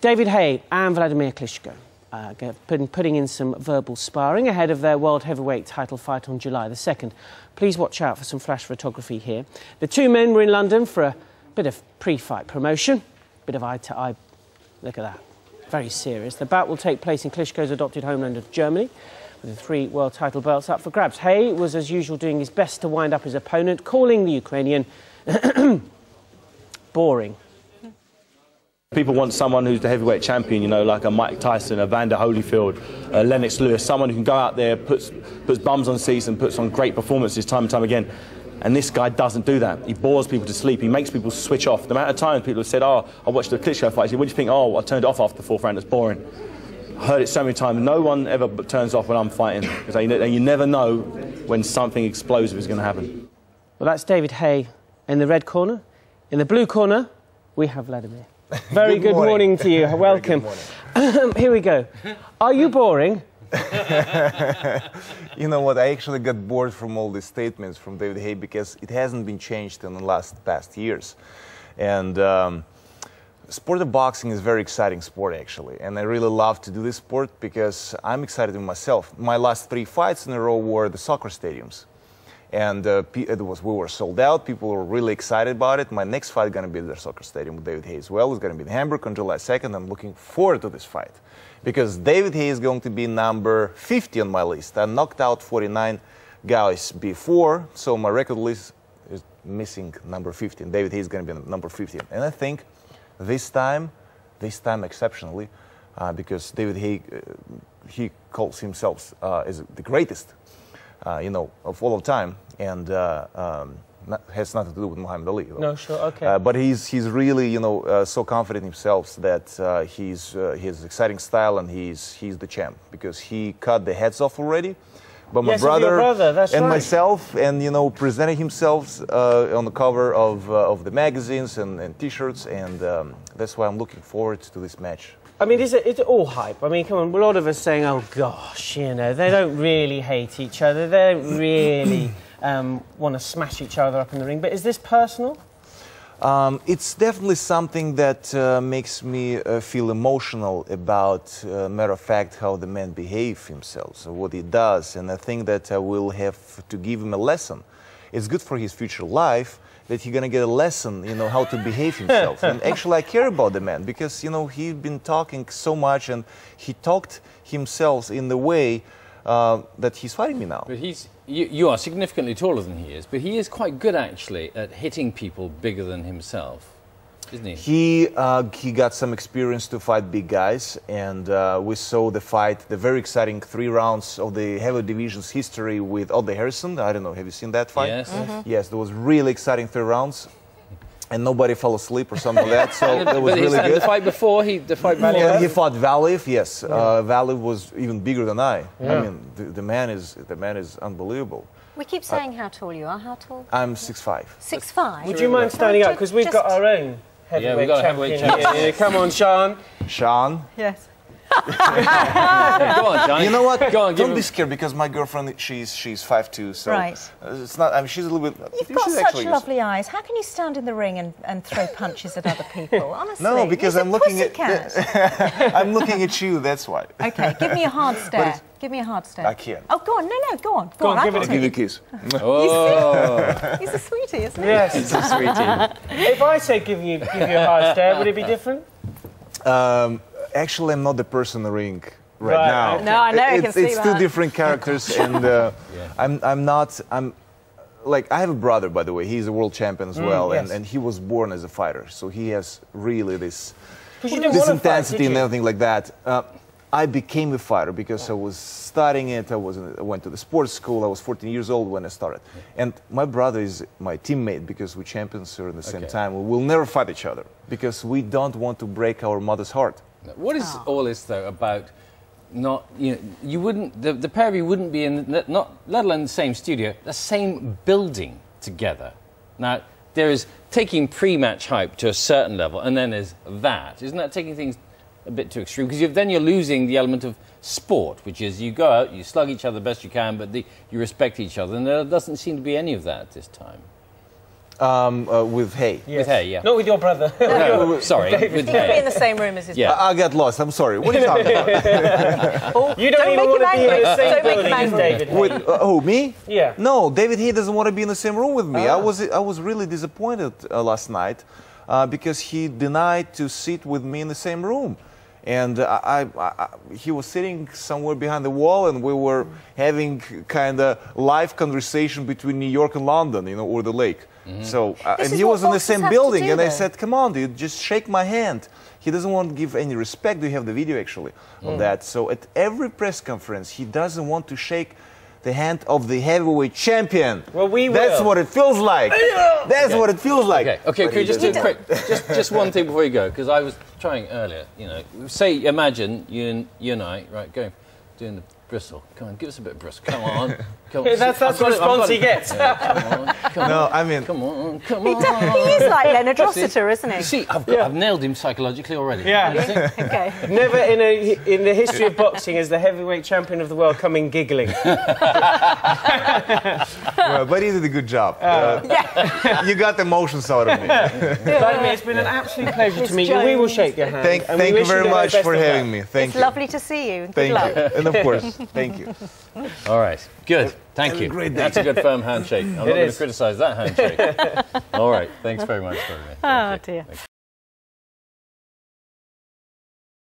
David Haye and Wladimir Klitschko putting in some verbal sparring ahead of their world heavyweight title fight on July the 2nd. Please watch out for some flash photography here. The two men were in London for a bit of pre-fight promotion, bit of eye-to-eye. Look at that, very serious. The bout will take place in Klitschko's adopted homeland of Germany, with the 3 world title belts up for grabs. Haye was, as usual, doing his best to wind up his opponent, calling the Ukrainian boring. People want someone who's the heavyweight champion, you know, like a Mike Tyson, a Vander Holyfield, Lennox Lewis, someone who can go out there, puts bums on seats and puts on great performances time and time again. And this guy doesn't do that. He bores people to sleep. He makes people switch off. The amount of times people have said, oh, I watched the Klitschko fight. What do you think? Oh, I turned it off after the 4th round. It's boring. I heard it so many times. No one ever turns off when I'm fighting. Because you never know when something explosive is going to happen. Well, that's David Haye in the red corner. In the blue corner, we have Wladimir. Very good morning to you. Welcome. Here we go. Are you boring? You know what, I actually got bored from all these statements from David Haye because it hasn't been changed in the past years. And sport of boxing is a very exciting sport, actually. And I really love to do this sport because I'm excited with myself. My last 3 fights in a row were the soccer stadiums. And we were sold out. People were really excited about it. My next fight is going to be at the soccer stadium with David Haye as well. It's going to be in Hamburg on July 2nd. I'm looking forward to this fight because David Haye is going to be number 50 on my list. I knocked out 49 guys before, so my record list is missing number 50. And David Haye is going to be number 50. And I think this time exceptionally, because David Haye, he calls himself as the greatest. You know, of all of time, and has nothing to do with Muhammad Ali. No, sure, okay. But he's really, you know, so confident in himself that he has exciting style and he's the champ because he cut the heads off already. But my brother that's and right. myself, and you know, presented himself on the cover of the magazines and T-shirts, and that's why I'm looking forward to this match. I mean, is it all hype? I mean, come on, a lot of us saying, oh, gosh, you know, they don't really hate each other. They don't really want to smash each other up in the ring. But is this personal? It's definitely something that makes me feel emotional about, matter of fact, how the man behaves himself, so what he does. And I think that I will have to give him a lesson. It's good for his future life that he's going to get a lesson, you know, how to behave himself. And actually, I care about the man because, you know, he's been talking so much and he talked himself in the way that he's fighting me now. But you are significantly taller than he is, but he is quite good, actually, at hitting people bigger than himself, isn't he? He got some experience to fight big guys, and we saw the fight, the very exciting 3 rounds of the heavy division's history with Otto Harrison. I don't know, have you seen that fight? Yes. Mm-hmm. Yes, there was really exciting 3 rounds, and nobody fell asleep or something like that, so that was really good. The fight before, he fought Valiv, yes. Yeah. Valiv was even bigger than I. Yeah. I mean, the man is unbelievable. We keep saying how tall you are. How tall? I'm 6'5". 6'5"? Would you mind standing up? Because we've got our own heavyweight champion. Yeah, come on, Sean. Sean? Yes. Go on, Johnny. You know what? Go on, don't be scared because my girlfriend, she's 5'2", so right. It's not. I mean, she's a little bit. You've got such lovely eyes. How can you stand in the ring and throw punches at other people? Honestly, no, because I'm looking at. I'm looking at you. That's why. Okay, give me a hard stare. Give me a hard stare. I can't. Oh, go on. No, go on. Go on, I'll give you a kiss. Oh. He's a sweetie, isn't he? Yes, He's a sweetie. If I say give you a hard stare, would it be different? Actually, I'm not the person in the ring right now. No, I know. I can see it's that. 2 different characters, and I'm not. Like, I have a brother, by the way. He's a world champion as well, yes. and he was born as a fighter, so he has really this intensity and everything like that. I became a fighter because I was studying it. I went to the sports school. I was 14 years old when I started. And my brother is my teammate because we champions are at the same time. We will never fight each other because we don't want to break our mother's heart. What is all this, though, about not, you know, you wouldn't, the pair of you wouldn't be in, let alone the same studio, the same building together. Now, there is taking pre-match hype to a certain level, and then there's that. Isn't that taking things a bit too extreme? Because then you're losing the element of sport, which is you go out, you slug each other the best you can, but you respect each other, and there doesn't seem to be any of that at this time. With Haye. Yes. With Haye, yeah. Not with your brother. No, sorry, with He'd be in Haye. the same room as his Yeah. I got lost. I'm sorry. What are you talking about? Oh, You don't even make want him to be in angry. the same Don't make building him as angry. David Haye. With, who, me? Yeah. No, David Haye doesn't want to be in the same room with me. I was really disappointed last night because he denied to sit with me in the same room. And he was sitting somewhere behind the wall, and we were having kind of live conversation between New York and London, you know, or the lake. So, and he was in the same building, and I said, "Come on, dude, just shake my hand." He doesn't want to give any respect. We have the video actually on that. So at every press conference, he doesn't want to shake the hand of the heavyweight champion. Well, we will. That's what it feels like. That's what it feels like. Okay, could you just do a quick, just one thing before you go, because I was trying earlier, you know, say, imagine you and I, right, doing the Bristol. Come on, give us a bit of Bristol. Come on. Come on. That's the response he gets. No, I mean, Come on. He is like Leonard Rossiter, isn't he? You see, I've nailed him psychologically already. Yeah. Okay. Never in the history of boxing has the heavyweight champion of the world come in giggling. well, but he did a good job. You got the emotions out of me. Vladimir, it's been an absolute pleasure to meet you. We will shake your hand. Thank you very much for having me. Thank It's you. lovely to see you. Good Thank luck. you. And of course, thank you. All right, good. Thank Have a you. great day. That's a good firm handshake. I'm not going to criticise that handshake. All right, thanks very much, Vladimir. Oh, dear.